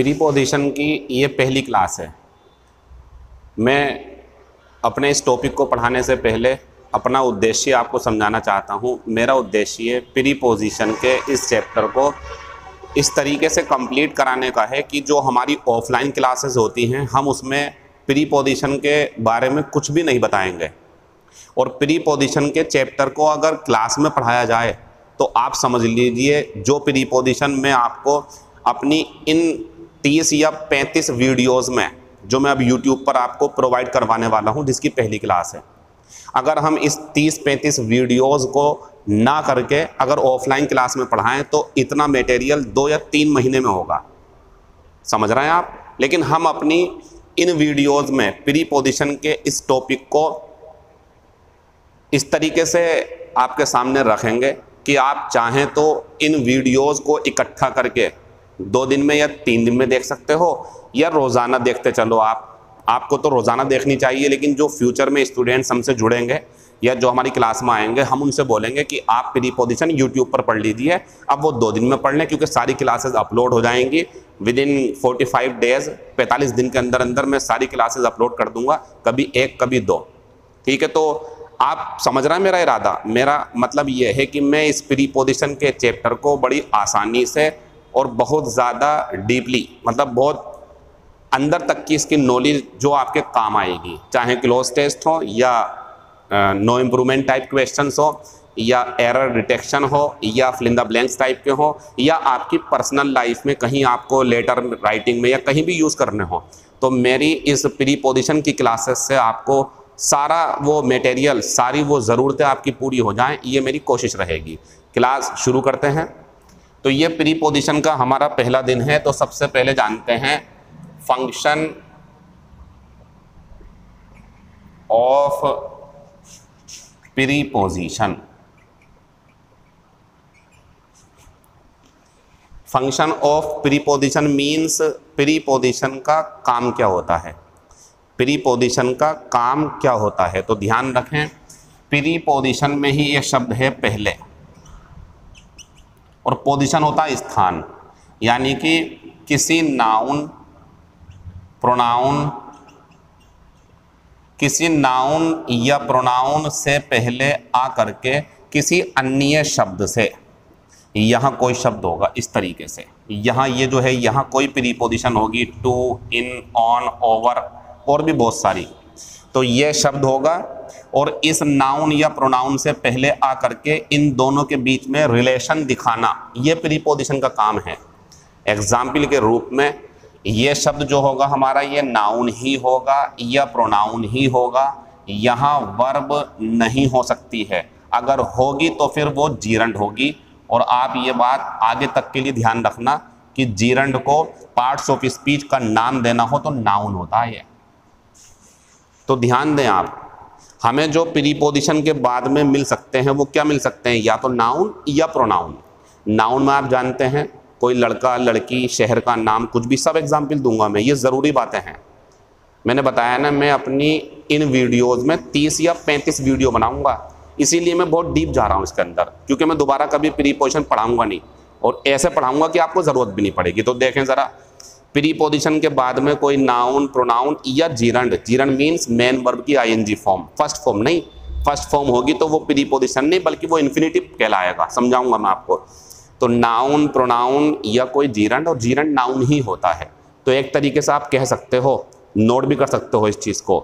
Preposition की ये पहली क्लास है। मैं अपने इस टॉपिक को पढ़ाने से पहले अपना उद्देश्य आपको समझाना चाहता हूँ। मेरा उद्देश्य प्रीपोजिशन के इस चैप्टर को इस तरीके से कंप्लीट कराने का है कि जो हमारी ऑफलाइन क्लासेस होती हैं हम उसमें प्रीपोजिशन के बारे में कुछ भी नहीं बताएंगे, और प्रीपोजिशन के चैप्टर को अगर क्लास में पढ़ाया जाए तो आप समझ लीजिए जो प्रीपोजिशन मैं आपको अपनी इन 30 या 35 वीडियोस में जो मैं अब YouTube पर आपको प्रोवाइड करवाने वाला हूं, जिसकी पहली क्लास है, अगर हम इस 30-35 वीडियोस को ना करके अगर ऑफलाइन क्लास में पढ़ाएं तो इतना मटेरियल 2 या 3 महीने में होगा। समझ रहे हैं आप? लेकिन हम अपनी इन वीडियोस में प्रीपोजिशन के इस टॉपिक को इस तरीके से आपके सामने रखेंगे कि आप चाहें तो इन वीडियोस को इकट्ठा करके 2 दिन में या 3 दिन में देख सकते हो, या रोज़ाना देखते चलो। आपको तो रोज़ाना देखनी चाहिए, लेकिन जो फ्यूचर में स्टूडेंट्स हमसे जुड़ेंगे या जो हमारी क्लास में आएंगे हम उनसे बोलेंगे कि आप प्रीपोजिशन यूट्यूब पर पढ़ लीजिए। अब वो 2 दिन में पढ़ लें, क्योंकि सारी क्लासेस अपलोड हो जाएंगी विदिन 45 डेज़, 45 दिन के अंदर अंदर मैं सारी क्लासेस अपलोड कर दूंगा, कभी 1 कभी 2। ठीक है, तो आप समझ रहे हैं मेरा इरादा? मेरा मतलब ये है कि मैं इस प्रीपोजिशन के चैप्टर को बड़ी आसानी से और बहुत ज़्यादा डीपली, मतलब बहुत अंदर तक की इसकी नॉलेज जो आपके काम आएगी, चाहे क्लोज टेस्ट हो या नो इम्प्रूवमेंट टाइप क्वेश्चंस हो या एरर डिटेक्शन हो या fill in the blanks type के हो, या आपकी पर्सनल लाइफ में कहीं आपको लेटर राइटिंग में या कहीं भी यूज़ करने हो, तो मेरी इस प्रीपोजिशन की क्लासेस से आपको सारा वो मटेरियल, सारी वो ज़रूरतें आपकी पूरी हो जाएं, ये मेरी कोशिश रहेगी। क्लास शुरू करते हैं। तो ये प्रीपोजिशन का हमारा पहला दिन है। तो सबसे पहले जानते हैं function of preposition. Function of preposition means preposition का काम क्या होता है। प्रीपोजिशन का काम क्या होता है, तो ध्यान रखें प्रीपोजिशन में ही ये शब्द है पहले, और पोजीशन होता है स्थान, यानी कि किसी नाउन, प्रोनाउन, किसी नाउन या प्रोनाउन से पहले आ करके किसी अन्य शब्द से यहाँ कोई शब्द होगा इस तरीके से। यहाँ ये जो है यहाँ कोई प्रीपोजिशन होगी, टू, इन, ऑन, ओवर और भी बहुत सारी। तो ये शब्द होगा और इस नाउन या प्रोनाउन से पहले आ करके इन दोनों के बीच में रिलेशन दिखाना, ये प्रीपोजिशन का काम है। एग्जाम्पल के रूप में ये शब्द जो होगा हमारा, ये नाउन ही होगा या प्रोनाउन ही होगा। यहाँ वर्ब नहीं हो सकती है, अगर होगी तो फिर वो जीरंड होगी। और आप ये बात आगे तक के लिए ध्यान रखना कि जीरंड को पार्ट्स ऑफ स्पीच का नाम देना हो तो नाउन होता है। तो ध्यान दें आप, हमें जो प्रीपोजिशन के बाद में मिल सकते हैं वो क्या मिल सकते हैं, या तो नाउन या प्रोनाउन। नाउन में आप जानते हैं कोई लड़का, लड़की, शहर का नाम, कुछ भी, सब एग्जाम्पल दूंगा मैं, ये ज़रूरी बातें हैं। मैंने बताया ना, मैं अपनी इन वीडियोज़ में 30 या 35 वीडियो बनाऊंगा, इसीलिए मैं बहुत डीप जा रहा हूँ इसके अंदर, क्योंकि मैं दोबारा कभी प्रीपोजिशन पढ़ाऊँगा नहीं, और ऐसे पढ़ाऊँगा कि आपको ज़रूरत भी नहीं पड़ेगी। तो देखें ज़रा, प्रीपोजिशन के बाद में कोई नाउन, प्रोनाउन या gerund. Gerund means main verb की आईएनजी फॉर्म, फर्स्ट फॉर्म नहीं। फर्स्ट फॉर्म होगी तो वो प्रीपोजिशन नहीं बल्कि वो इन्फिनिटिव कहलाएगा, समझाऊंगा मैं आपको। तो नाउन, प्रोनाउन या कोई जीरंड, और जीरंड नाउन ही होता है। तो एक तरीके से आप कह सकते हो, नोट भी कर सकते हो इस चीज़ को,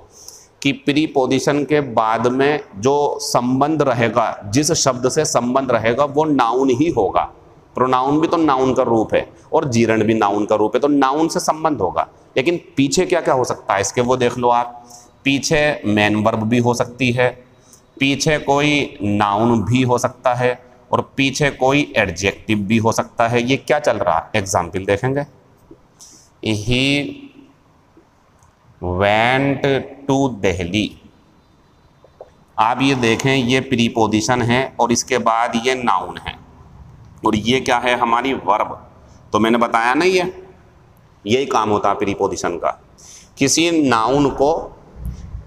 कि प्रीपोजिशन के बाद में जो संबंध रहेगा, जिस शब्द से संबंध रहेगा वो नाउन ही होगा। प्रोनाउन भी तो नाउन का रूप है और जीरंड भी नाउन का रूप है, तो नाउन से संबंध होगा। लेकिन पीछे क्या क्या हो सकता है इसके, वो देख लो आप। पीछे मेन वर्ब भी हो सकती है, पीछे कोई नाउन भी हो सकता है, और पीछे कोई एडजेक्टिव भी हो सकता है। ये क्या चल रहा है, एग्जाम्पल देखेंगे। He went to Delhi. आप ये देखें, ये प्रीपोजिशन है और इसके बाद ये नाउन है, और ये क्या है, हमारी वर्ब। तो मैंने बताया ना, ये यही काम होता है प्रीपोजिशन का। किसी नाउन को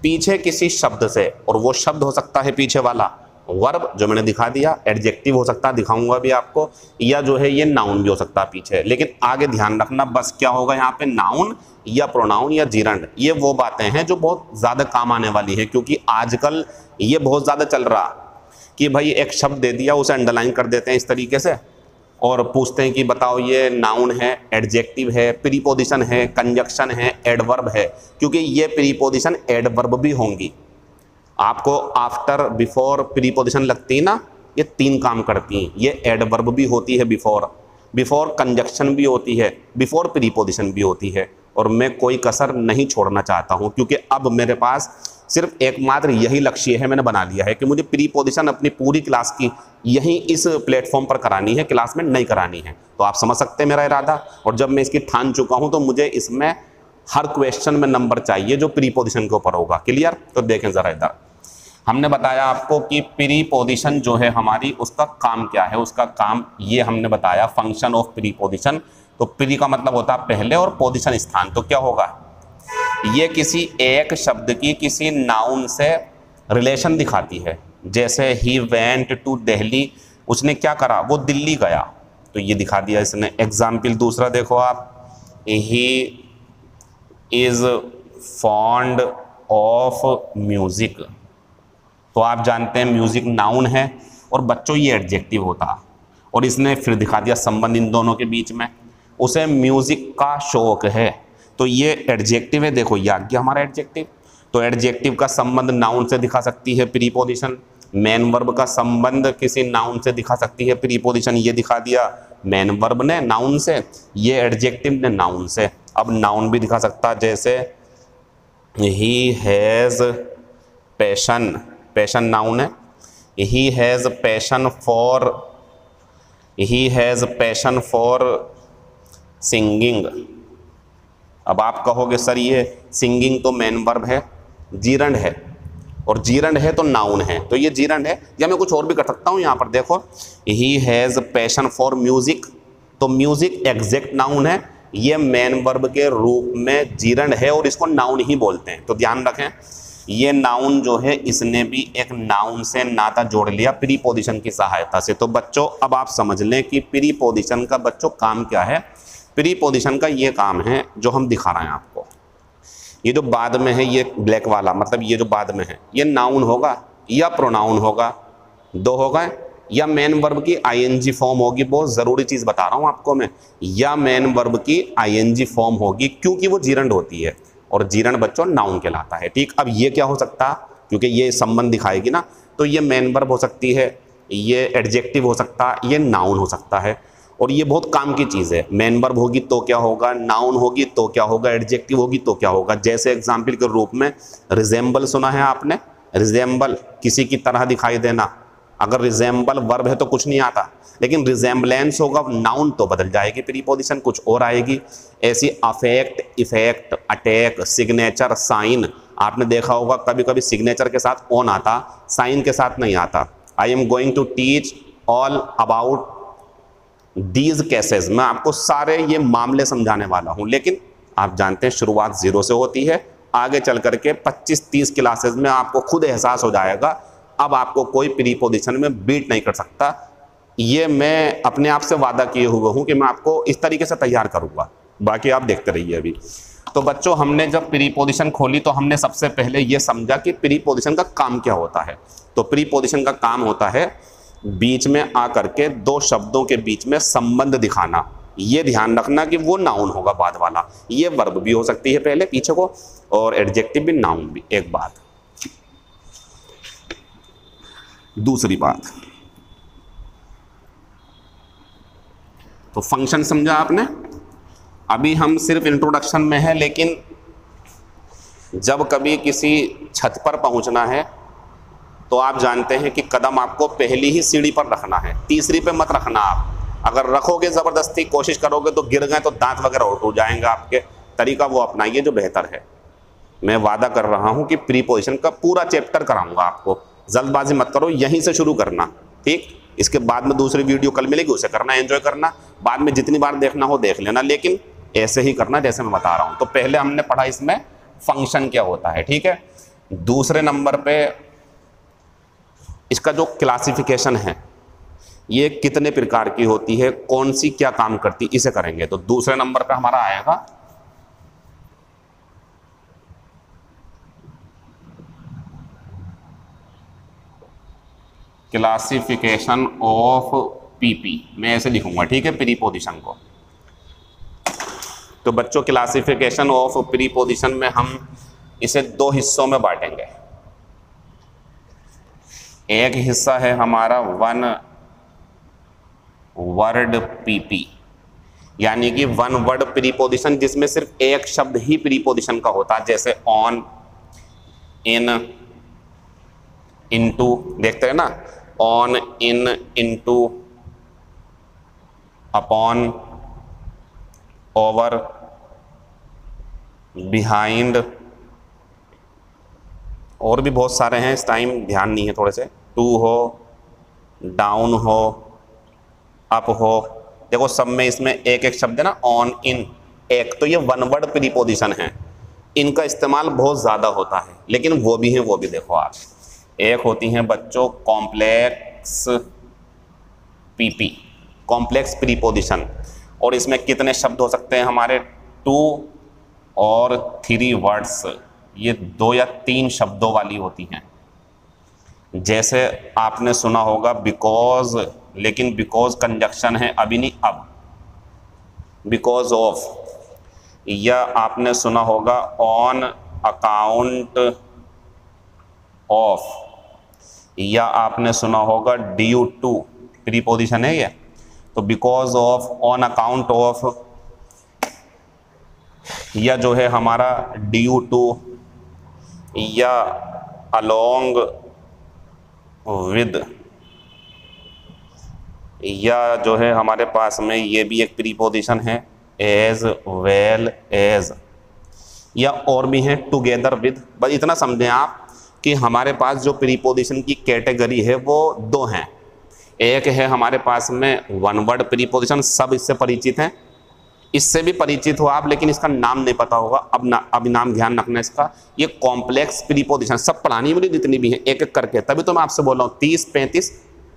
पीछे किसी शब्द से, और वो शब्द हो सकता है पीछे वाला, वर्ब जो मैंने दिखा दिया, एडजेक्टिव हो सकता है, दिखाऊंगा भी आपको, या जो है ये नाउन भी हो सकता है पीछे। लेकिन आगे ध्यान रखना बस क्या होगा यहाँ पे, नाउन या प्रोनाउन या जीरंड, ये वो बातें हैं जो बहुत ज़्यादा काम आने वाली है, क्योंकि आजकल ये बहुत ज़्यादा चल रहा कि भाई एक शब्द दे दिया उसे अंडरलाइन कर देते हैं इस तरीके से और पूछते हैं कि बताओ ये नाउन है, एडजेक्टिव है, प्रीपोजिशन है, कंजक्शन है, एडवर्ब है, क्योंकि ये प्रीपोजिशन एडवर्ब भी होंगी। आपको आफ्टर, बिफोर प्रीपोजिशन लगती है ना, ये 3 काम करती हैं। ये एडवर्ब भी होती है बिफोर कंजक्शन भी होती है, बिफोर प्रीपोजिशन भी होती है, और मैं कोई कसर नहीं छोड़ना चाहता हूँ, क्योंकि अब मेरे पास सिर्फ एकमात्र यही लक्ष्य है, मैंने बना लिया है कि मुझे प्रीपोजिशन अपनी पूरी क्लास की यहीं इस प्लेटफॉर्म पर करानी है, क्लास में नहीं करानी है। तो आप समझ सकते हैं मेरा इरादा, और जब मैं इसकी ठान चुका हूँ तो मुझे इसमें हर क्वेश्चन में नंबर चाहिए जो प्रीपोजिशन के ऊपर होगा। क्लियर? तो देखें ज़रा इधर, हमने बताया आपको कि प्रीपोजिशन जो है हमारी, उसका काम क्या है, उसका काम ये हमने बताया, फंक्शन ऑफ प्रीपोजिशन। तो प्री का मतलब होता है पहले और पोजिशन स्थान, तो क्या होगा, ये किसी एक शब्द की किसी नाउन से रिलेशन दिखाती है। जैसे ही वेंट टू दिल्ली, उसने क्या करा, वो दिल्ली गया, तो ये दिखा दिया इसने। एग्जाम्पल दूसरा देखो आप, he is fond of music, तो आप जानते हैं म्यूजिक नाउन है और बच्चों ये एडजेक्टिव होता, और इसने फिर दिखा दिया संबंध इन दोनों के बीच में, उसे म्यूजिक का शौक है, तो ये एडजेक्टिव है। देखो ये आ गया हमारा एडजेक्टिव, तो एडजेक्टिव का संबंध नाउन से दिखा सकती है प्रीपोजिशन, मेन वर्ब का संबंध किसी नाउन से दिखा सकती है प्रीपोजिशन, ये दिखा दिया मेन वर्ब ने नाउन से, ये एडजेक्टिव ने नाउन से। अब नाउन भी दिखा सकता, जैसे he has passion, passion noun है, he has passion for singing. अब आप कहोगे सर ये सिंगिंग तो मेन वर्ब है, जीरंड है, और जीरंड है तो नाउन है, तो ये जीरंड है, या मैं कुछ और भी कर सकता हूँ। यहाँ पर देखो, ही हैज़ पैशन फॉर म्यूजिक, तो म्यूजिक एग्जैक्ट नाउन है, ये मेन वर्ब के रूप में जीरंड है और इसको नाउन ही बोलते हैं। तो ध्यान रखें, ये नाउन जो है इसने भी एक नाउन से नाता जोड़ लिया प्रीपोजिशन की सहायता से। तो बच्चों अब आप समझ लें कि प्रीपोजिशन का बच्चों काम क्या है। प्रीपोजिशन का ये काम है जो हम दिखा रहे हैं आपको, ये जो बाद में है ये ब्लैक वाला, मतलब ये जो बाद में है ये नाउन होगा या प्रोनाउन होगा, दो होगा, या मेन वर्ब की आईएनजी फॉर्म होगी, बहुत ज़रूरी चीज़ बता रहा हूँ आपको मैं, या मेन वर्ब की आईएनजी फॉर्म होगी, क्योंकि वो जीरंड होती है और जीरंड बच्चों नाउन कहलाता है। ठीक, अब ये क्या हो सकता, क्योंकि ये संबंध दिखाएगी ना, तो ये मेन वर्ब हो सकती है, ये एडजेक्टिव हो सकता है, ये नाउन हो सकता है, और ये बहुत काम की चीज़ है। मेन वर्ब होगी तो क्या होगा, नाउन होगी तो क्या होगा, एडजेक्टिव होगी तो क्या होगा। जैसे एग्जाम्पल के रूप में रिजेंबल सुना है आपने, रिजेंबल किसी की तरह दिखाई देना, अगर रिजेंबल वर्ब है तो कुछ नहीं आता, लेकिन रिजेंबलेंस होगा नाउन तो बदल जाएगी प्रीपोजिशन, कुछ और आएगी। ऐसी affect, effect, attack, signature, sign, आपने देखा होगा कभी कभी सिग्नेचर के साथ ऑन आता, साइन के साथ नहीं आता। I am going to teach all about these cases, मैं आपको सारे ये मामले समझाने वाला हूँ, लेकिन आप जानते हैं शुरुआत 0 से होती है, आगे चल करके 25-30 क्लासेस में आपको खुद एहसास हो जाएगा, अब आपको कोई प्रीपोजिशन में बीट नहीं कर सकता। ये मैं अपने आप से वादा किए हुए हूँ कि मैं आपको इस तरीके से तैयार करूँगा, बाकी आप देखते रहिए अभी। तो बच्चों हमने जब प्रीपोजिशन खोली तो हमने सबसे पहले ये समझा कि प्रीपोजिशन का काम क्या होता है। तो प्रीपोजिशन का काम होता है बीच में आकर के दो शब्दों के बीच में संबंध दिखाना। ये ध्यान रखना कि वो नाउन होगा बाद वाला, ये वर्ब भी हो सकती है पहले पीछे को, और एडजेक्टिव भी, नाउन भी। एक बात, दूसरी बात, तो फंक्शन समझा आपने। अभी हम सिर्फ इंट्रोडक्शन में है, लेकिन जब कभी किसी छत पर पहुंचना है तो आप जानते हैं कि कदम आपको पहली ही सीढ़ी पर रखना है, तीसरी पे मत रखना। आप अगर रखोगे ज़बरदस्ती कोशिश करोगे तो गिर गए तो दांत वगैरह उठ जाएंगे आपके, तरीका वो अपनाइए जो बेहतर है। मैं वादा कर रहा हूं कि प्रीपोजिशन का पूरा चैप्टर कराऊंगा आपको, जल्दबाजी मत करो, यहीं से शुरू करना, ठीक। इसके बाद में दूसरी वीडियो कल मिलेगी, उसे करना, एंजॉय करना, बाद में जितनी बार देखना हो देख लेना, लेकिन ऐसे ही करना जैसे मैं बता रहा हूँ। तो पहले हमने पढ़ा इसमें फंक्शन क्या होता है, ठीक है। दूसरे नंबर पे इसका जो क्लासिफिकेशन है ये कितने प्रकार की होती है, कौन सी क्या काम करती, इसे करेंगे। तो दूसरे नंबर पे हमारा आएगा क्लासिफिकेशन ऑफ पीपी। मैं ऐसे लिखूंगा, ठीक है, प्रीपोजिशन को। तो बच्चों क्लासिफिकेशन ऑफ प्रीपोजिशन में हम इसे दो हिस्सों में बांटेंगे। एक हिस्सा है हमारा वन वर्ड पीपी, यानी कि वन वर्ड प्रीपोजिशन जिसमें सिर्फ एक शब्द ही प्रीपोजिशन का होता है, जैसे ऑन, इन, इनटू, देखते हैं ना, on, in, into, upon, over, behind, और भी बहुत सारे हैं, इस टाइम ध्यान नहीं है थोड़े से। टू हो, डाउन हो, अप हो, देखो सब में इसमें एक एक शब्द है ना, ऑन, इन, एक। तो ये वन वर्ड प्रीपोजिशन है, इनका इस्तेमाल बहुत ज़्यादा होता है, लेकिन वो भी हैं, वो भी देखो आप। एक होती हैं बच्चों कॉम्प्लेक्स पीपी, कॉम्प्लेक्स प्रीपोजिशन, और इसमें कितने शब्द हो सकते हैं हमारे, 2 और 3 वर्ड्स, ये 2 या 3 शब्दों वाली होती हैं। जैसे आपने सुना होगा बिकॉज, लेकिन बिकॉज कंजक्शन है अभी नहीं, अब बिकॉज ऑफ, या आपने सुना होगा ऑन अकाउंट ऑफ, या आपने सुना होगा ड्यू टू, प्रीपोजिशन है ये। तो because of, on account of, या जो है हमारा ड्यू टू, या अलोंग विद, या जो है हमारे पास में ये भी एक प्रीपोजिशन है एज वेल एज, या और भी हैं टुगेदर विद। बस इतना समझें आप कि हमारे पास जो प्रीपोजिशन की कैटेगरी है वो 2 हैं। एक है हमारे पास में वन वर्ड प्रीपोजिशन, सब इससे परिचित हैं, इससे भी परिचित हो आप, लेकिन इसका नाम नहीं पता होगा। अब नाम ध्यान रखना इसका। ये कॉम्प्लेक्स प्रीपोजिशन सब पढ़ानी मुझे जितनी भी हैं एक एक करके, तभी तो मैं आपसे बोल रहा हूँ 30, 35,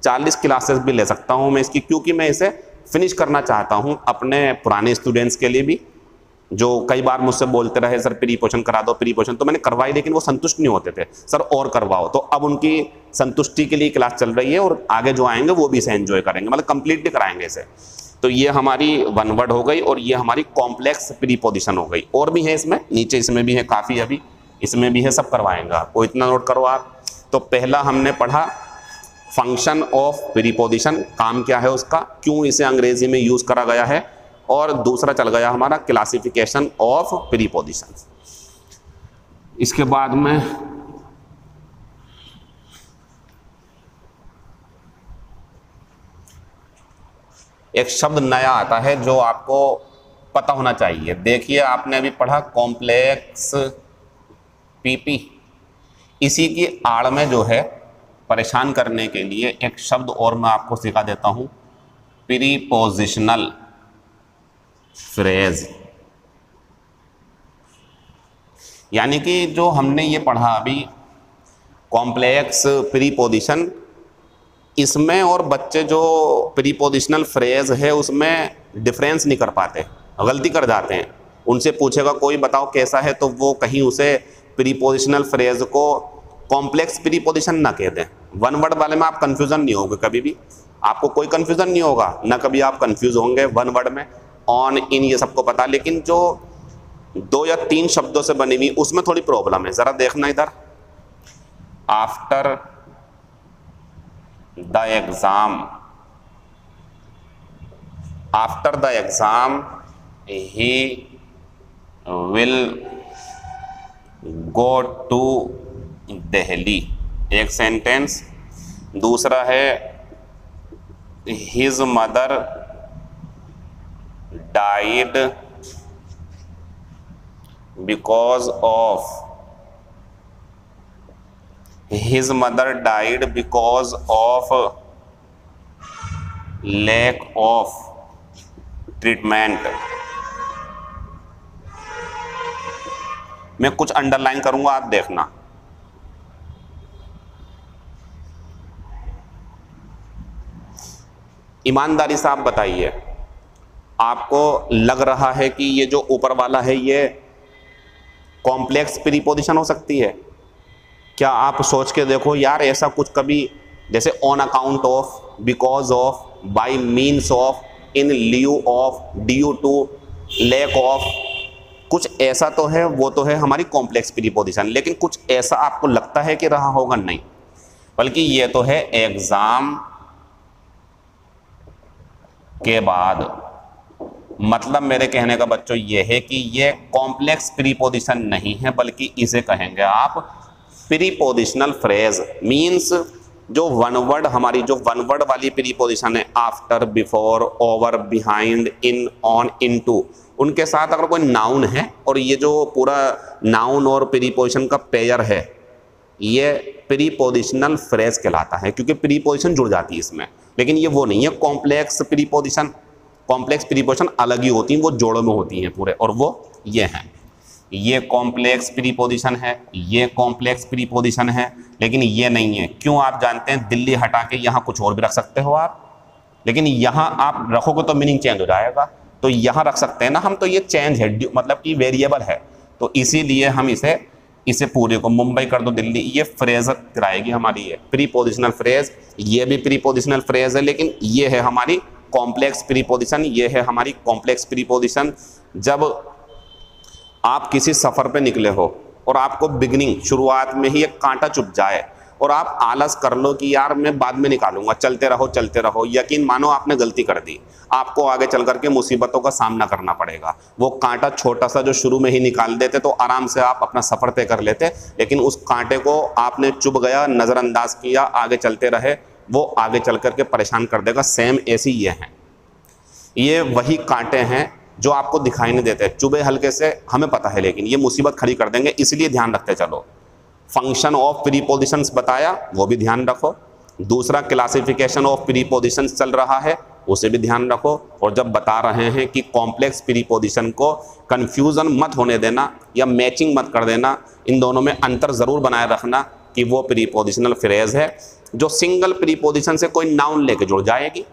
40 क्लासेस भी ले सकता हूँ मैं इसकी, क्योंकि मैं इसे फिनिश करना चाहता हूँ अपने पुराने स्टूडेंट्स के लिए भी, जो कई बार मुझसे बोलते रहे सर प्रीपोजिशन करा दो, प्रीपोजिशन। तो मैंने करवाई, लेकिन वो संतुष्ट नहीं होते थे, सर और करवाओ। तो अब उनकी संतुष्टि के लिए क्लास चल रही है, और आगे जो आएंगे वो भी इसे एंजॉय करेंगे, मतलब कंप्लीटली कराएंगे इसे। तो ये हमारी वन वर्ड हो गई, और ये हमारी कॉम्प्लेक्स प्रीपोजिशन हो गई। और भी है इसमें, नीचे इसमें भी है काफ़ी, अभी इसमें भी है, सब करवाएंगे आपको, इतना नोट करो आप। तो पहला हमने पढ़ा फंक्शन ऑफ प्रीपोजिशन, काम क्या है उसका, क्यों इसे अंग्रेजी में यूज़ करा गया है, और दूसरा चल गया हमारा क्लासिफिकेशन ऑफ प्रीपोजिशन। इसके बाद में एक शब्द नया आता है जो आपको पता होना चाहिए। देखिए आपने अभी पढ़ा कॉम्प्लेक्स पीपी, इसी की आड़ में जो है परेशान करने के लिए एक शब्द और मैं आपको सिखा देता हूं, प्रीपोजिशनल फ्रेज। यानी कि जो हमने ये पढ़ा अभी कॉम्प्लेक्स प्रीपोजिशन, इसमें और बच्चे जो प्रीपोजिशनल फ्रेज है उसमें डिफरेंस नहीं कर पाते, गलती कर जाते हैं। उनसे पूछेगा कोई बताओ कैसा है, तो वो कहीं उसे प्रीपोजिशनल फ्रेज को कॉम्प्लेक्स प्रीपोजिशन ना कह दें। वन वर्ड वाले में आप कंफ्यूजन नहीं होगे, कभी भी आपको कोई कंफ्यूजन नहीं होगा, ना कभी आप कंफ्यूज होंगे। वन वर्ड में ऑन, इन, ये सबको पता, लेकिन जो 2 या 3 शब्दों से बनी हुई उसमें थोड़ी प्रॉब्लम है। जरा देखना इधर, after the exam, after the exam he will go to Delhi, एक सेंटेंस। दूसरा है his mother died because of, his mother died because of lack of treatment। मैं कुछ अंडरलाइन करूंगा, आप देखना। ईमानदारी से आप बताइए, आपको लग रहा है कि ये जो ऊपर वाला है ये कॉम्प्लेक्स प्रीपोजिशन हो सकती है? क्या आप सोच के देखो यार, ऐसा कुछ कभी जैसे on account of, because of, by means of, in lieu of, due to, lack of, कुछ ऐसा तो है, वो तो है हमारी कॉम्प्लेक्स प्रीपोजिशन। लेकिन कुछ ऐसा आपको लगता है कि रहा होगा? नहीं, बल्कि ये तो है एग्जाम के बाद। मतलब मेरे कहने का बच्चों ये है कि ये कॉम्प्लेक्स प्रीपोजिशन नहीं है, बल्कि इसे कहेंगे आप प्रीपोजिशनल फ्रेज। मीन्स जो वन वर्ड, हमारी जो वन वर्ड वाली प्रीपोजिशन है, after, before, over, behind, in, on, into, उनके साथ अगर कोई नाउन है और ये जो पूरा नाउन और प्रीपोजिशन का पेयर है, ये प्रीपोजिशनल फ्रेज कहलाता है, क्योंकि प्रीपोजिशन जुड़ जाती है इसमें। लेकिन ये वो नहीं है कॉम्प्लेक्स प्रीपोजिशन। कॉम्प्लेक्स प्रीपोजिशन अलग ही होती हैं, वो जोड़ों में होती हैं पूरे, और वो ये हैं। ये कॉम्प्लेक्स प्रीपोजिशन है, ये कॉम्प्लेक्स प्रीपोजिशन है, लेकिन ये नहीं है। क्यों? आप जानते हैं, दिल्ली हटा के यहाँ कुछ और भी रख सकते हो आप, लेकिन यहाँ आप रखोगे तो मीनिंग चेंज हो जाएगा। तो यहाँ रख सकते हैं ना हम, तो ये चेंज है, मतलब कि वेरिएबल है। तो इसीलिए हम इसे पूरे को मुंबई कर दो दिल्ली, ये फ्रेज कराएगी हमारी, ये प्रीपोजिशनल फ्रेज। ये भी प्रीपोजिशनल फ्रेज है, लेकिन ये है हमारी कॉम्प्लेक्स प्रीपोजिशन। ये है हमारी कॉम्प्लेक्स प्रीपोजिशन। जब आप किसी सफ़र पे निकले हो और आपको बिगिनिंग, शुरुआत में ही एक कांटा चुभ जाए और आप आलस कर लो कि यार मैं बाद में निकालूंगा, चलते रहो चलते रहो, यकीन मानो आपने गलती कर दी, आपको आगे चल करके मुसीबतों का सामना करना पड़ेगा। वो कांटा छोटा सा जो शुरू में ही निकाल देते तो आराम से आप अपना सफ़र तय कर लेते, लेकिन उस कांटे को आपने चुभ गया, नज़रअंदाज किया, आगे चलते रहे, वो आगे चल करके परेशान कर देगा। सेम ऐसी ये हैं, ये वही कांटे हैं जो आपको दिखाई नहीं देते, चुभे हल्के से हमें पता है, लेकिन ये मुसीबत खड़ी कर देंगे, इसलिए ध्यान रखते चलो। फंक्शन ऑफ प्रीपोजिशंस बताया, वो भी ध्यान रखो। दूसरा क्लासिफिकेशन ऑफ प्रीपोजिशंस चल रहा है, उसे भी ध्यान रखो। और जब बता रहे हैं कि कॉम्प्लेक्स प्रीपोजिशन को कंफ्यूजन मत होने देना या मैचिंग मत कर देना, इन दोनों में अंतर ज़रूर बनाए रखना कि वो प्रीपोजिशनल फ्रेज है। जो सिंगल प्रीपोजिशन से कोई नाउन लेके जुड़ जाएगी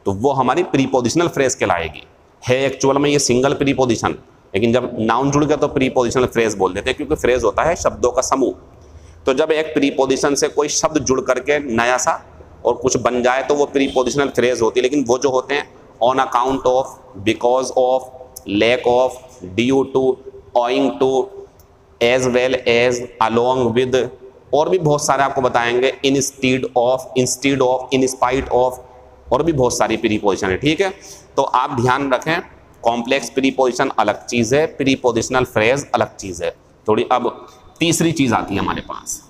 तो वो हमारी प्रीपोजिशनल फ्रेज कहलाएगी। है एक्चुअल में ये सिंगल प्रीपोजिशन, लेकिन जब नाउन जुड़ गया तो प्रीपोजिशनल फ्रेज बोल देते हैं, क्योंकि फ्रेज होता है शब्दों का समूह। तो जब एक प्रीपोजिशन से कोई शब्द जुड़ करके नया सा और कुछ बन जाए तो वो प्रीपोजिशनल फ्रेज होती है। लेकिन वो जो होते हैं on account of, because of, lack of, due to, owing to, as well as, along with, और भी बहुत सारे आपको बताएंगे, instead of, instead of, in spite of, और भी बहुत सारी प्रीपोजिशन है। ठीक है, तो आप ध्यान रखें, कॉम्प्लेक्स प्रीपोजिशन अलग चीज़ है, प्रीपोजिशनल फ्रेज अलग चीज़ है। थोड़ी अब तीसरी चीज़ आती है हमारे पास,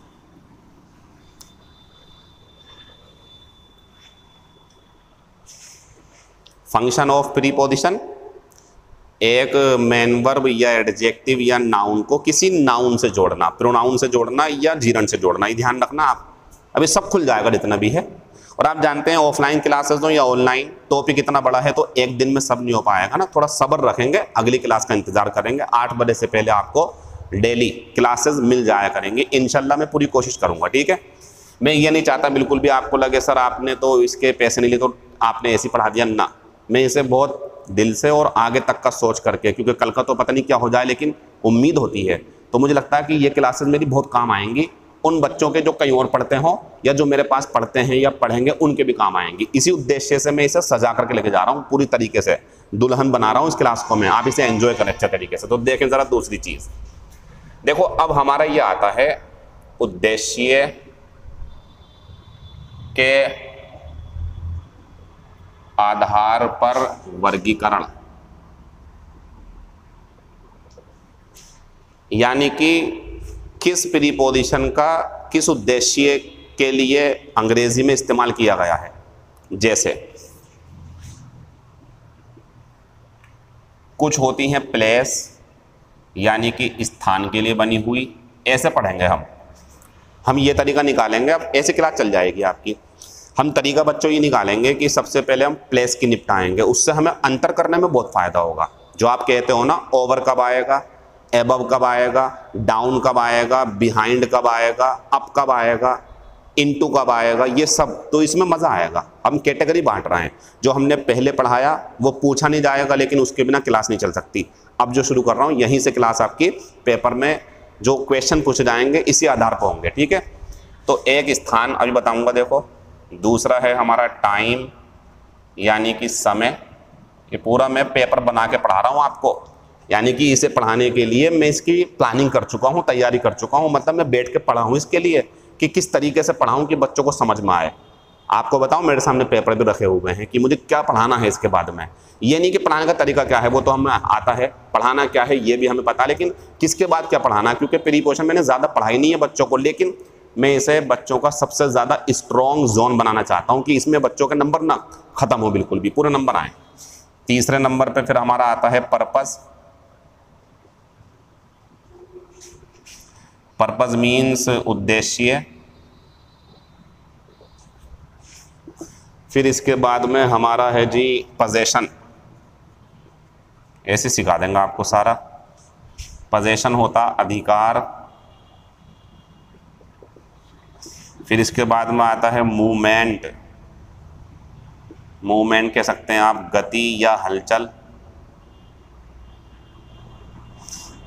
फंक्शन ऑफ प्रीपोजिशन। एक मेन वर्ब या एडजेक्टिव या नाउन को किसी नाउन से जोड़ना, प्रोनाउन से जोड़ना या जीरन से जोड़ना, ये ध्यान रखना आप। अभी सब खुल जाएगा जितना भी है। और आप जानते हैं ऑफलाइन क्लासेस हो या ऑनलाइन, टॉपिक इतना बड़ा है तो एक दिन में सब नहीं हो पाएगा ना, थोड़ा सब्र रखेंगे, अगली क्लास का इंतजार करेंगे। 8 बजे से पहले आपको डेली क्लासेस मिल जाया करेंगे, इंशाल्लाह मैं पूरी कोशिश करूंगा। ठीक है, मैं ये नहीं चाहता बिल्कुल भी आपको लगे सर आपने तो इसके पैसे नहीं लिए तो आपने ऐसे पढ़ा दिया ना। मैं इसे बहुत दिल से और आगे तक का सोच करके, क्योंकि कल का तो पता नहीं क्या हो जाए, लेकिन उम्मीद होती है, तो मुझे लगता है कि ये क्लासेस मेरी बहुत काम आएंगी। उन बच्चों के जो कहीं और पढ़ते हों या जो मेरे पास पढ़ते हैं या पढ़ेंगे, उनके भी काम आएंगी। इसी उद्देश्य से मैं इसे सजा करके लेके जा रहा हूँ, पूरी तरीके से दुल्हन बना रहा हूँ इस क्लास को मैं। आप इसे एंजॉय करें अच्छे तरीके से। तो देखें ज़रा दूसरी चीज़, देखो अब हमारा ये आता है उद्देश्य के आधार पर वर्गीकरण, यानी कि किस प्रीपोजिशन का किस उद्देश्य के लिए अंग्रेजी में इस्तेमाल किया गया है। जैसे कुछ होती हैं प्लेस, यानी कि स्थान के लिए बनी हुई, ऐसे पढ़ेंगे हम ये तरीका निकालेंगे। अब ऐसे क्लास चल जाएगी आपकी। हम तरीका बच्चों ये निकालेंगे कि सबसे पहले हम प्लेस की निपटाएंगे, उससे हमें अंतर करने में बहुत फ़ायदा होगा। जो आप कहते हो ना, ओवर कब आएगा, एबव कब आएगा, डाउन कब आएगा, बिहाइंड कब आएगा, अप कब आएगा, इनटू कब आएगा, ये सब, तो इसमें मज़ा आएगा। हम कैटेगरी बांट रहे हैं, जो हमने पहले पढ़ाया वो पूछा नहीं जाएगा, लेकिन उसके बिना क्लास नहीं चल सकती। अब जो शुरू कर रहा हूँ यहीं से क्लास आपकी पेपर में जो क्वेश्चन पूछे जाएंगे इसी आधार पर होंगे, ठीक है। तो एक स्थान अभी बताऊंगा, देखो। दूसरा है हमारा टाइम यानी कि समय। ये पूरा मैं पेपर बना के पढ़ा रहा हूँ आपको, यानी कि इसे पढ़ाने के लिए मैं इसकी प्लानिंग कर चुका हूँ, तैयारी कर चुका हूँ। मतलब मैं बैठ के पढ़ा हूँ इसके लिए कि किस तरीके से पढ़ाऊँ कि बच्चों को समझ में आए। आपको बताऊँ, मेरे सामने पेपर भी रखे हुए हैं कि मुझे क्या पढ़ाना है इसके बाद में। ये नहीं कि पढ़ाने का तरीका क्या है वो तो हमें आता है, पढ़ाना क्या है ये भी हमें पता है, लेकिन किसके बाद क्या पढ़ाना है। क्योंकि प्रीपोजिशन मैंने ज़्यादा पढ़ाई नहीं है बच्चों को, लेकिन मैं इसे बच्चों का सबसे ज़्यादा स्ट्रॉन्ग जोन बनाना चाहता हूँ कि इसमें बच्चों के नंबर ना खत्म हो, बिल्कुल भी पूरे नंबर आए। तीसरे नंबर पे फिर हमारा आता है पर्पस। पर्पस मीन्स उद्देश्य। फिर इसके बाद में हमारा है जी पोजेशन। ऐसे सिखा देंगे आपको सारा। पोजेशन होता अधिकार। फिर इसके बाद में आता है मूवमेंट। मूवमेंट कह सकते हैं आप गति या हलचल।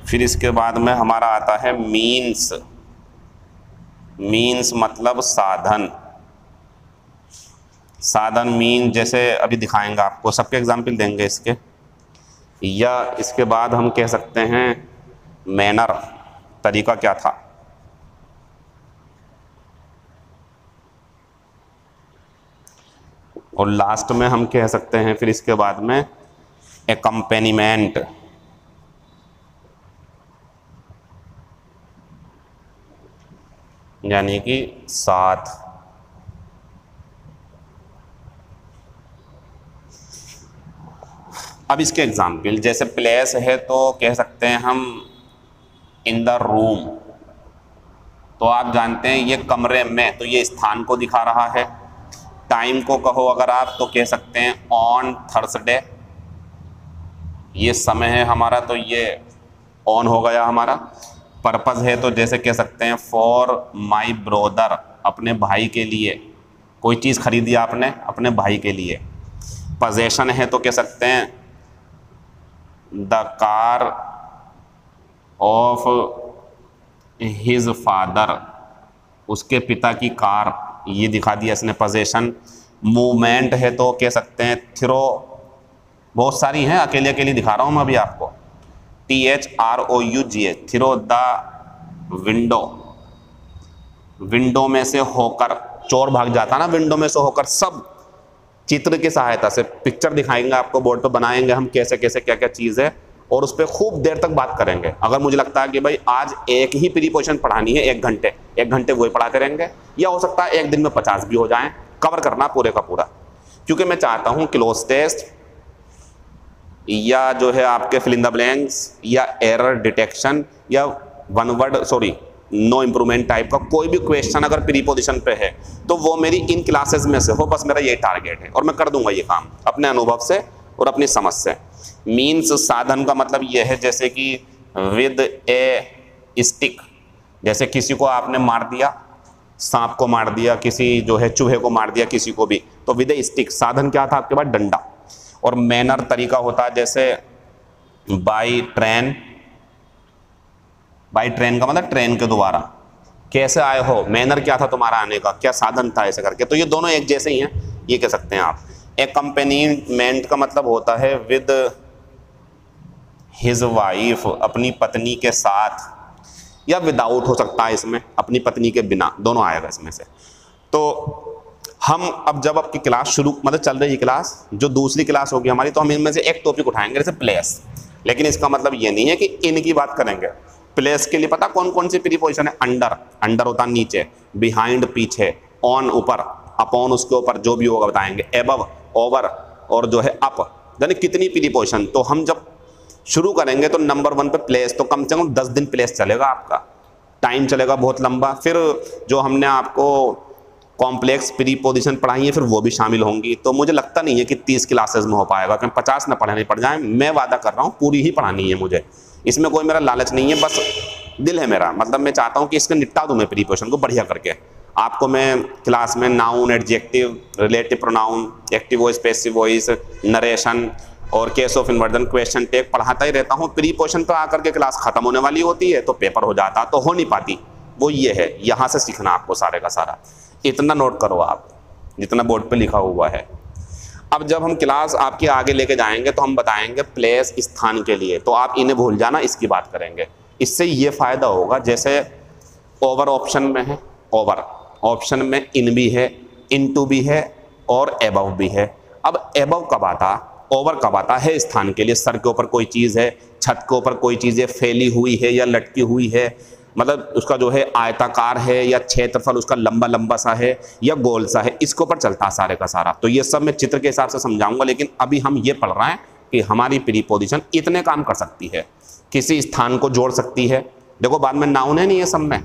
फिर इसके बाद में हमारा आता है मीन्स। मीन्स मतलब साधन। साधन मीन जैसे अभी दिखाएंगे आपको, सबके एग्जाम्पल देंगे इसके। या इसके बाद हम कह सकते हैं मैनर, तरीका क्या था। और लास्ट में हम कह सकते हैं फिर इसके बाद में एकम्पेनिमेंट। यानी कि साथ। अब इसके एग्जाम्पल जैसे प्लेस है तो कह सकते हैं हम इन द रूम। तो आप जानते हैं ये कमरे में, तो ये स्थान को दिखा रहा है। टाइम को कहो अगर आप तो कह सकते हैं ऑन थर्सडे, ये समय है हमारा, तो ये ऑन हो गया हमारा। पर्पस है तो जैसे कह सकते हैं फॉर माई ब्रोदर, अपने भाई के लिए। कोई चीज़ खरीदी आपने अपने भाई के लिए। पोजेशन है तो कह सकते हैं the car of his father, उसके पिता की कार, ये दिखा दिया इसने पोजेशन। मूवमेंट है तो कह सकते हैं थ्रो, बहुत सारी हैं, अकेले अकेले दिखा रहा हूँ मैं अभी आपको। THROUGH, throw the window. Window में से होकर, चोर भाग जाता ना विंडो में से होकर। सब चित्र की सहायता से पिक्चर दिखाएंगे आपको, बोर्ड पर बनाएंगे हम कैसे कैसे क्या क्या चीज़ है, और उस पर खूब देर तक बात करेंगे। अगर मुझे लगता है कि भाई आज एक ही प्रीपोजिशन पढ़ानी है 1 घंटे, 1 घंटे वही पढ़ाते रहेंगे, या हो सकता है एक दिन में 50 भी हो जाएं, कवर करना पूरे का पूरा। क्योंकि मैं चाहता हूँ क्लोज टेस्ट या जो है आपके फिल इन द ब्लैंक्स या एरर डिटेक्शन या one word no improvement type का कोई भी क्वेश्चन अगर प्रीपोजिशन पे है तो वो मेरी इन क्लासेस में से हो, बस मेरा यही टारगेट है और मैं कर दूंगा ये काम अपने अनुभव से और अपनी समझ से। मीन्स साधन का मतलब ये है जैसे कि विद ए स्टिक, जैसे किसी को आपने मार दिया, सांप को मार दिया, किसी जो है चूहे को मार दिया, किसी को भी, तो विद ए स्टिक। साधन क्या था आपके पास? डंडा। और मैनर तरीका होता है जैसे बाई ट्रेन। बाई ट्रेन का मतलब ट्रेन के द्वारा। कैसे आए हो, मैनर क्या था तुम्हारा आने का, क्या साधन था, ऐसे करके। तो ये दोनों एक जैसे ही हैं, ये कह सकते हैं आप। एकम्पेनीमेंट का मतलब होता है विद हिज वाइफ, अपनी पत्नी के साथ, या विदाउट हो सकता है इसमें, अपनी पत्नी के बिना, दोनों आएगा इसमें से। तो हम अब जब आपकी क्लास शुरू मतलब चल रही क्लास, जो दूसरी क्लास होगी हमारी, तो हम इनमें से एक टॉपिक उठाएंगे जैसे प्लेस। लेकिन इसका मतलब ये नहीं है कि इनकी बात करेंगे। प्लेस के लिए पता कौन कौन सी प्रीपोजिशन है? अंडर, अंडर होता नीचे, बिहाइंड पीछे, ऑन ऊपर, अपॉन उसके ऊपर, जो भी होगा बताएंगे, एबव ओवर, और जो है अप, यानी कितनी प्रीपोजिशन। तो हम जब शुरू करेंगे तो नंबर 1 पे प्लेस, तो कम से कम 10 दिन प्लेस चलेगा आपका, टाइम चलेगा बहुत लंबा। फिर जो हमने आपको कॉम्प्लेक्स प्रीपोजिशन पढ़ाई है फिर वो भी शामिल होंगी। तो मुझे लगता नहीं है कि 30 क्लासेस में हो पाएगा, क्योंकि 50 न पढ़ाने पड़ जाए। मैं वादा कर रहा हूँ पूरी ही पढ़ानी है मुझे, इसमें कोई मेरा लालच नहीं है, बस दिल है मेरा। मतलब मैं चाहता हूँ कि इसके निपटा दूँ मैं प्रीपोजिशन को बढ़िया करके। आपको मैं क्लास में noun, adjective, relative pronoun, active voice, passive voice, narration और case of inversion, question tag पढ़ाता ही रहता हूँ। प्रीपोजिशन पे आकर के क्लास खत्म होने वाली होती है तो पेपर हो जाता, तो हो नहीं पाती। वो ये है, यहाँ से सीखना आपको सारे का सारा। इतना नोट करो आप जितना बोर्ड पे लिखा हुआ है। अब जब हम क्लास आपके आगे लेके जाएंगे तो हम बताएंगे प्लेस, स्थान के लिए, तो आप इन्हें भूल जाना, इसकी बात करेंगे। इससे ये फायदा होगा, जैसे ओवर ऑप्शन में है, ओवर ऑप्शन में इन भी है, इनटू भी है और एबव भी है। अब एबव कब आता, ओवर कब आता है? स्थान के लिए। सर के ऊपर कोई चीज़ है, छत के ऊपर कोई चीज़ है, फैली हुई है या लटकी हुई है, मतलब उसका जो है आयताकार है या क्षेत्रफल उसका लंबा लंबा सा है या गोल सा है, इसके ऊपर चलता है सारे का सारा। तो ये सब मैं चित्र के हिसाब से समझाऊंगा, लेकिन अभी हम ये पढ़ रहे हैं कि हमारी प्रीपोजिशन इतने काम कर सकती है। किसी स्थान को जोड़ सकती है। देखो बाद में नाउन है नहीं, ये सब में,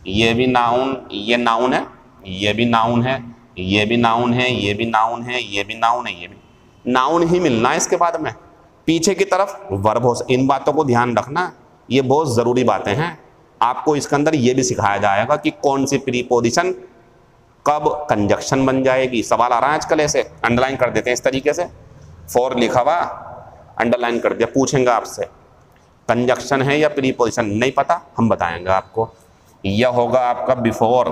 ये भी नाउन, ये नाउन है, ये भी नाउन है, ये भी नाउन है, ये भी नाउन है, ये भी नाउन है, ये भी नाउन ही मिलना है इसके बाद में। पीछे की तरफ वर्ब हो। इन बातों को ध्यान रखना, ये बहुत ज़रूरी बातें हैं। आपको इसके अंदर ये भी सिखाया जाएगा कि कौन सी प्रीपोजिशन कब कंजक्शन बन जाएगी। सवाल आ रहा है आजकल, ऐसे अंडरलाइन कर देते हैं इस तरीके से, फॉर लिखा हुआ अंडरलाइन कर दिया, पूछेंगे आपसे कंजक्शन है या प्रीपोजिशन, नहीं पता, हम बताएंगे आपको। यह होगा आपका बिफोर,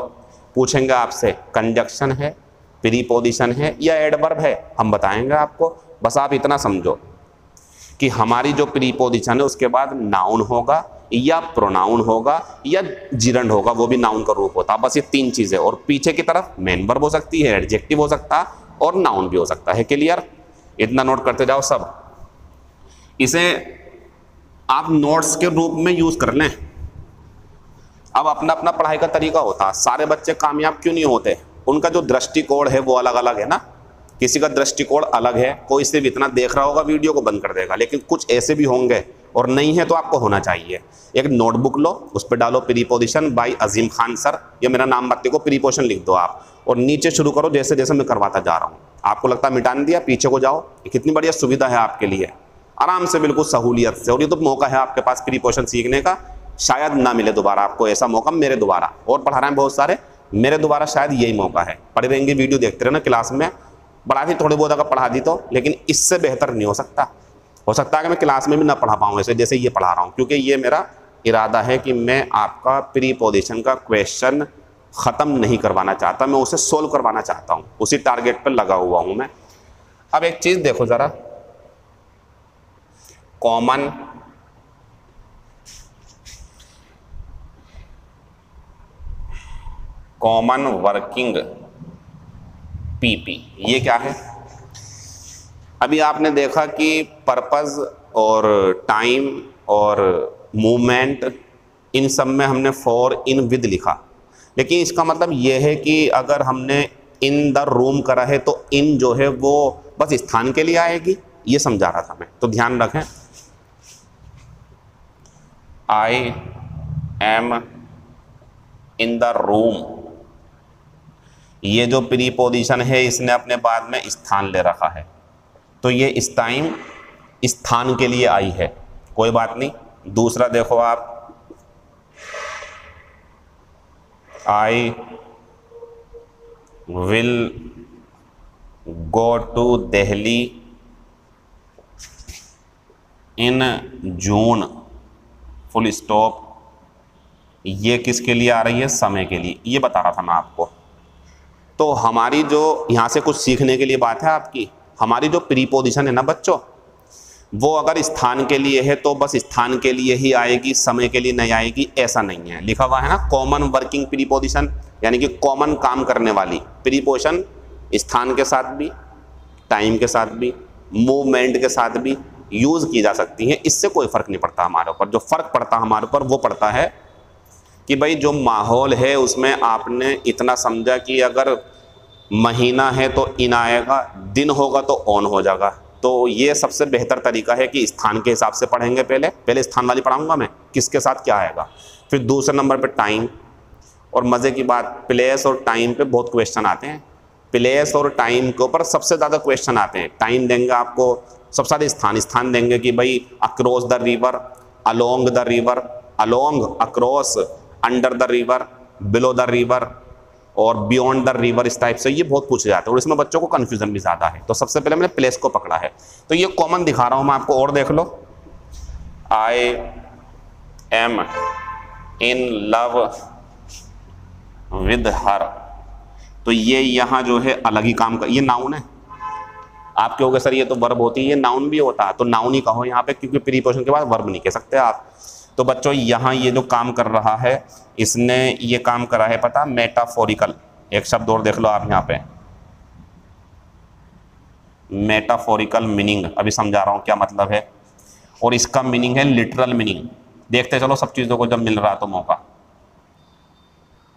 पूछेंगे आपसे कंजक्शन है, प्रीपोजिशन है या एडवर्ब है, हम बताएंगे आपको। बस आप इतना समझो कि हमारी जो प्रीपोजिशन है उसके बाद नाउन होगा या प्रोनाउन होगा या जिरंड होगा, वो भी नाउन का रूप होता है। बस ये तीन चीजें, और पीछे की तरफ मेन वर्ब हो सकती है, एडजेक्टिव हो सकता है और नाउन भी हो सकता है। क्लियर? इतना नोट करते जाओ सब। इसे आप नोट्स के रूप में यूज कर लें। अब अपना अपना पढ़ाई का तरीका होता है। सारे बच्चे कामयाब क्यों नहीं होते? उनका जो दृष्टिकोण है वो अलग अलग है ना। किसी का दृष्टिकोण अलग है, कोई सिर्फ इतना देख रहा होगा, वीडियो को बंद कर देगा, लेकिन कुछ ऐसे भी होंगे, और नहीं है तो आपको होना चाहिए। एक नोटबुक लो, उस पर डालो प्रीपोजिशन बाय अजीम खान सर, या मेरा नाम मत लिखो, प्रीपोजिशन लिख दो आप, और नीचे शुरू करो जैसे जैसे मैं करवाता जा रहा हूँ। आपको लगता है मिटान दिया, पीछे को जाओ। ये कितनी बढ़िया सुविधा है आपके लिए, आराम से, बिल्कुल सहूलियत से। और ये तो मौका है आपके पास प्रीपोजिशन सीखने का, शायद ना मिले दोबारा आपको ऐसा मौका। मेरे दोबारा और पढ़ा रहे हैं बहुत सारे, मेरे दोबारा शायद यही मौका है। पढ़े रहेंगे, वीडियो देखते रहे ना, क्लास में पढ़ा दी थोड़ी बहुत, अगर पढ़ा दी तो, लेकिन इससे बेहतर नहीं हो सकता। हो सकता है कि मैं क्लास में भी ना पढ़ा पाऊँ ऐसे जैसे ये पढ़ा रहा हूँ, क्योंकि ये मेरा इरादा है कि मैं आपका प्रीपोजिशन का क्वेश्चन ख़त्म नहीं करवाना चाहता, मैं उसे सोल्व करवाना चाहता हूँ। उसी टारगेट पर लगा हुआ हूँ मैं। अब एक चीज़ देखो ज़रा, कॉमन वर्किंग पीपी, ये क्या है? अभी आपने देखा कि पर्पस और टाइम और मूवमेंट, इन सब में हमने फॉर, इन, विद लिखा, लेकिन इसका मतलब ये है कि अगर हमने इन द रूम करा है तो इन जो है वो बस स्थान के लिए आएगी, ये समझा रहा था मैं। तो ध्यान रखें, आई एम इन द रूम, ये जो प्रीपोजिशन है इसने अपने बाद में स्थान ले रखा है, तो ये इस टाइम स्थान के लिए आई है, कोई बात नहीं। दूसरा देखो आप, I will go to Delhi in June, full stop, ये किसके लिए आ रही है? समय के लिए, ये बता रहा था मैं आपको। तो हमारी जो यहाँ से कुछ सीखने के लिए बात है आपकी, हमारी जो प्रीपोजिशन है ना बच्चों, वो अगर स्थान के लिए है तो बस स्थान के लिए ही आएगी, समय के लिए नहीं आएगी, ऐसा नहीं है। लिखा हुआ है ना कॉमन वर्किंग प्रीपोजिशन, यानी कि कॉमन काम करने वाली प्रीपोजिशन स्थान के साथ भी, टाइम के साथ भी, मूवमेंट के साथ भी यूज़ की जा सकती है। इससे कोई फ़र्क नहीं पड़ता हमारे ऊपर। जो फ़र्क पड़ता हमारे ऊपर वो पड़ता है कि भाई जो माहौल है उसमें आपने इतना समझा कि अगर महीना है तो इन आएगा, दिन होगा तो ऑन हो जाएगा। तो ये सबसे बेहतर तरीका है कि स्थान के हिसाब से पढ़ेंगे। पहले स्थान वाली पढ़ाऊंगा मैं, किसके साथ क्या आएगा। फिर दूसरे नंबर पे टाइम, और मज़े की बात, प्लेस और टाइम पे बहुत क्वेश्चन आते हैं। प्लेस और टाइम के ऊपर सबसे ज़्यादा क्वेश्चन आते हैं। टाइम देंगे आपको, सबसे ज़्यादा स्थान देंगे कि भाई across the river, along the river, along, across, under the river, below the river, और बियॉन्ड द रिवर, इस टाइप से ये बहुत पूछे जाते हैं और इसमें बच्चों को कन्फ्यूजन भी ज़्यादा है। तो सबसे पहले मैंने प्लेस को पकड़ा है, तो ये कॉमन दिखा रहा हूँ मैं आपको, और देख लो, I am in love with her, तो ये यहाँ जो है अलग ही काम का, ये नाउन है। आप कहोगे सर ये तो वर्ब होती है, ये नाउन भी होता है, तो नाउन ही कहो यहाँ पे, क्योंकि प्रीपोजिशन के बाद वर्ब नहीं कह सकते आप। तो बच्चों यहाँ ये जो काम कर रहा है, इसने ये काम करा है पता, मेटाफोरिकल। एक शब्द और देख लो आप यहाँ पे, मेटाफोरिकल मीनिंग, अभी समझा रहा हूँ क्या मतलब है। और इसका मीनिंग है लिटरल मीनिंग। देखते चलो सब चीज़ों को जब मिल रहा तो मौका,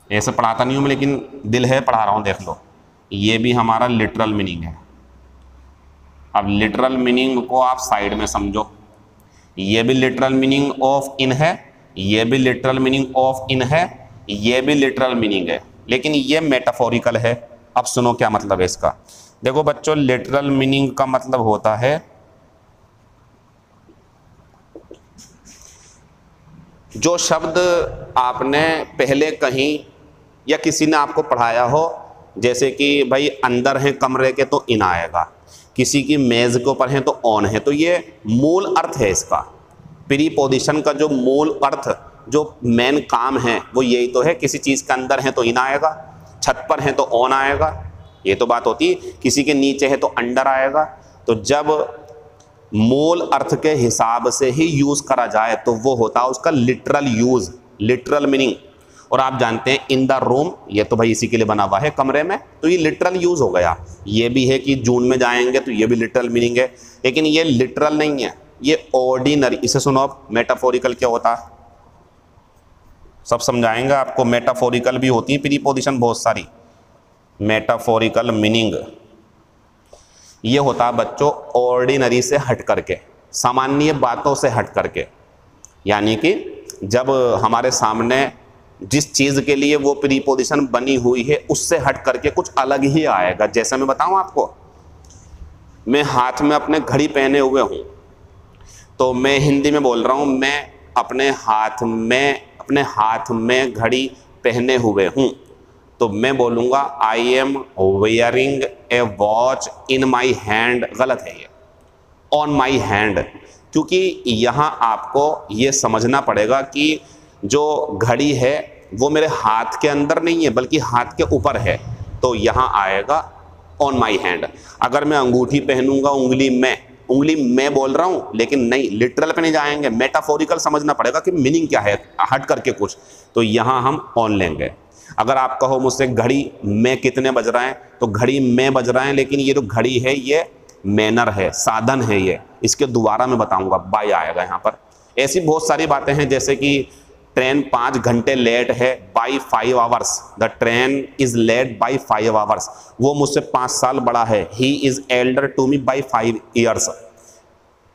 ऐसे पढ़ाता नहीं हूँ मैं, लेकिन दिल है पढ़ा रहा हूँ, देख लो, ये भी हमारा लिटरल मीनिंग है। अब लिटरल मीनिंग को आप साइड में समझो, ये भी लिटरल मीनिंग ऑफ इन है, ये भी लिटरल मीनिंग ऑफ इन है, ये भी लिटरल मीनिंग है, लेकिन ये मेटाफोरिकल है। अब सुनो क्या मतलब है इसका। देखो बच्चों, लिटरल मीनिंग का मतलब होता है जो शब्द आपने पहले कहीं या किसी ने आपको पढ़ाया हो, जैसे कि भाई अंदर है कमरे के तो इन आएगा, किसी की मेज के ऊपर है तो ऑन है, तो ये मूल अर्थ है इसका। प्रीपोजिशन का जो मूल अर्थ, जो मेन काम है वो यही तो है, किसी चीज़ के अंदर है तो इन आएगा, छत पर है तो ऑन आएगा, ये तो बात होती है, किसी के नीचे है तो अंडर आएगा। तो जब मूल अर्थ के हिसाब से ही यूज़ करा जाए तो वो होता है उसका लिटरल यूज़, लिटरल मीनिंग। और आप जानते हैं इन द रूम, ये तो भाई इसी के लिए बना हुआ है, कमरे में, तो ये लिटरल यूज़ हो गया। ये भी है कि जून में जाएंगे तो ये भी लिटरल मीनिंग है, लेकिन ये लिटरल नहीं है, ये ऑर्डिनरी। इसे सुनो अब, मेटाफोरिकल क्या होता है सब समझाएंगे आपको। मेटाफोरिकल भी होती है प्रीपोजिशन बहुत सारी। मेटाफोरिकल मीनिंग ये होता है बच्चों ऑर्डिनरी से हट करके, सामान्य बातों से हट करके, यानी कि जब हमारे सामने जिस चीज़ के लिए वो प्रीपोजिशन बनी हुई है उससे हट करके कुछ अलग ही आएगा। जैसे मैं बताऊं आपको, मैं हाथ में अपने घड़ी पहने हुए हूं, तो मैं हिंदी में बोल रहा हूं, मैं अपने हाथ में घड़ी पहने हुए हूं, तो मैं बोलूँगा I am wearing A watch in my hand. गलत है ये, ऑन माई हैंड, क्योंकि यहाँ आपको ये समझना पड़ेगा कि जो घड़ी है वो मेरे हाथ के अंदर नहीं है बल्कि हाथ के ऊपर है, तो यहाँ आएगा ऑन माई हैंड। अगर मैं अंगूठी पहनूंगा, उंगली मैं बोल रहा हूँ, लेकिन नहीं, लिटरल पे नहीं जाएंगे, मेटाफोरिकल समझना पड़ेगा कि मीनिंग क्या है हट करके कुछ, तो यहाँ हम ऑन लेंगे। अगर आप कहो मुझसे घड़ी में कितने बज रहे हैं, तो घड़ी में बज रहे हैं, लेकिन ये जो घड़ी है ये मैनर है, साधन है ये, इसके दोबारा मैं बताऊंगा, बाय आएगा यहाँ पर। ऐसी बहुत सारी बातें हैं, जैसे कि ट्रेन 5 घंटे लेट है by 5 hours, the train is late by 5 hours. वो मुझसे 5 साल बड़ा है, he is elder to me by 5 years.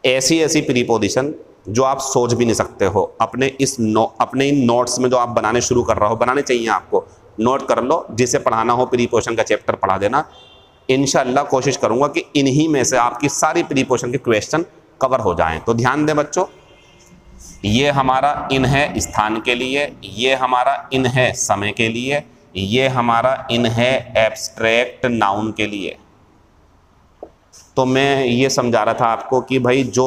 ऐसी प्रीपोजिशन जो आप सोच भी नहीं सकते हो। अपने इन नोट्स में जो आप बनाने शुरू कर रहे हो, बनाने चाहिए आपको, नोट कर लो, जिसे पढ़ाना हो प्रीपोजिशन का चैप्टर पढ़ा देना। इंशाअल्लाह कोशिश करूंगा कि इन्हीं में से आपकी सारी प्रीपोजिशन के क्वेश्चन कवर हो जाएं। तो ध्यान दें बच्चों, ये हमारा इन है स्थान के लिए, ये हमारा इन है समय के लिए, ये हमारा इन है एब्स्ट्रैक्ट नाउन के लिए। तो मैं ये समझा रहा था आपको कि भाई जो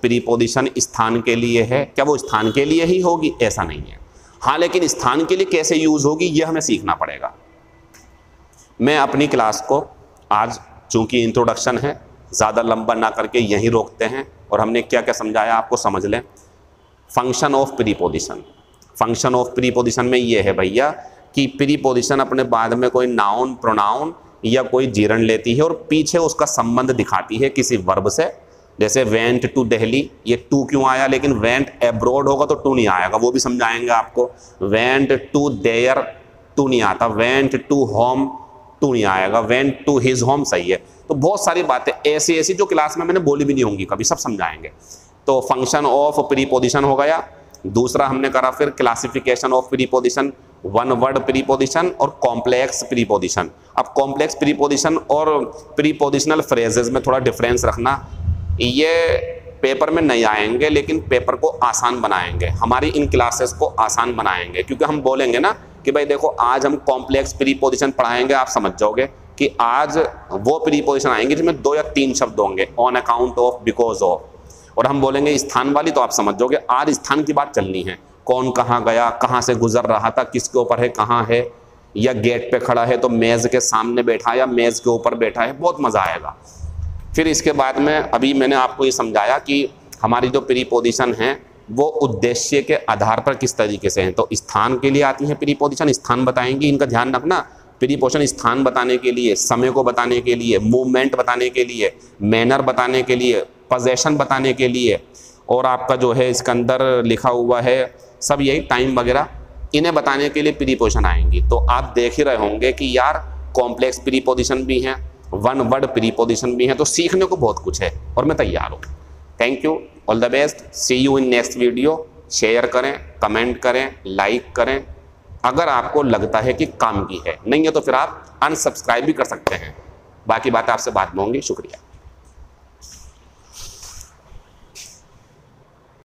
प्रीपोजिशन स्थान के लिए है, क्या वो स्थान के लिए ही होगी? ऐसा नहीं है। हाँ, लेकिन स्थान के लिए कैसे यूज़ होगी ये हमें सीखना पड़ेगा। मैं अपनी क्लास को आज, चूंकि इंट्रोडक्शन है, ज़्यादा लंबा ना करके यहीं रोकते हैं, और हमने क्या क्या समझाया आपको समझ लें। Function of preposition, function of preposition में ये है भैया कि प्रीपोजिशन अपने बाद में कोई नाउन, प्रोनाउन या कोई जीरण लेती है और पीछे उसका संबंध दिखाती है किसी वर्ब से। जैसे वेंट टू दिल्ली, ये टू क्यों आया, लेकिन वेंट एब्रोड होगा तो टू नहीं आएगा, वो भी समझाएंगे आपको। वेंट टू देयर, टू नहीं आता। वेंट टू होम, टू नहीं आएगा। वेंट टू हिज होम सही है। तो बहुत सारी बातें ऐसी जो क्लास में मैंने बोली भी नहीं होंगी कभी, सब समझाएंगे। तो फंक्शन ऑफ प्रीपोजिशन हो गया। दूसरा हमने करा फिर classification of preposition, one word preposition और कॉम्प्लेक्स प्रीपोजिशन। अब कॉम्प्लेक्स प्रीपोजिशन और प्रीपोजिशनल फ्रेजेस में थोड़ा डिफरेंस रखना, ये पेपर में नहीं आएंगे, लेकिन पेपर को आसान बनाएंगे, हमारी इन क्लासेस को आसान बनाएंगे, क्योंकि हम बोलेंगे ना कि भाई देखो आज हम कॉम्प्लेक्स प्रीपोजिशन पढ़ाएंगे, आप समझ जाओगे कि आज वो प्रीपोजिशन आएंगे जिसमें 2 या 3 शब्द होंगे, on account of, because of. और हम बोलेंगे स्थान वाली, तो आप समझ जाओगे आज स्थान की बात चलनी है, कौन कहाँ गया, कहाँ से गुजर रहा था, किसके ऊपर है, कहाँ है, या गेट पे खड़ा है तो मेज के सामने बैठा है या मेज के ऊपर बैठा है, बहुत मजा आएगा। फिर इसके बाद में अभी मैंने आपको ये समझाया कि हमारी जो प्रीपोजिशन है वो उद्देश्य के आधार पर किस तरीके से हैं। तो स्थान के लिए आती है प्रीपोजिशन, स्थान बताएंगी, इनका ध्यान रखना। प्रीपोजिशन स्थान बताने के लिए, समय को बताने के लिए, मूवमेंट बताने के लिए, मैनर बताने के लिए, पोजेशन बताने के लिए, और आपका जो है इसके अंदर लिखा हुआ है सब यही टाइम वगैरह, इन्हें बताने के लिए प्रीपोजिशन आएंगी। तो आप देख ही रहे होंगे कि यार कॉम्प्लेक्स प्रीपोजिशन भी हैं, वन वर्ड प्रीपोजिशन भी हैं, तो सीखने को बहुत कुछ है और मैं तैयार हूँ। Thank you, all the best, see you in next video. Share करें, कमेंट करें, लाइक करें अगर आपको लगता है कि काम की है, नहीं है तो फिर आप अनसब्सक्राइब भी कर सकते हैं। बाकी बातें आपसे बाद में होंगी। शुक्रिया।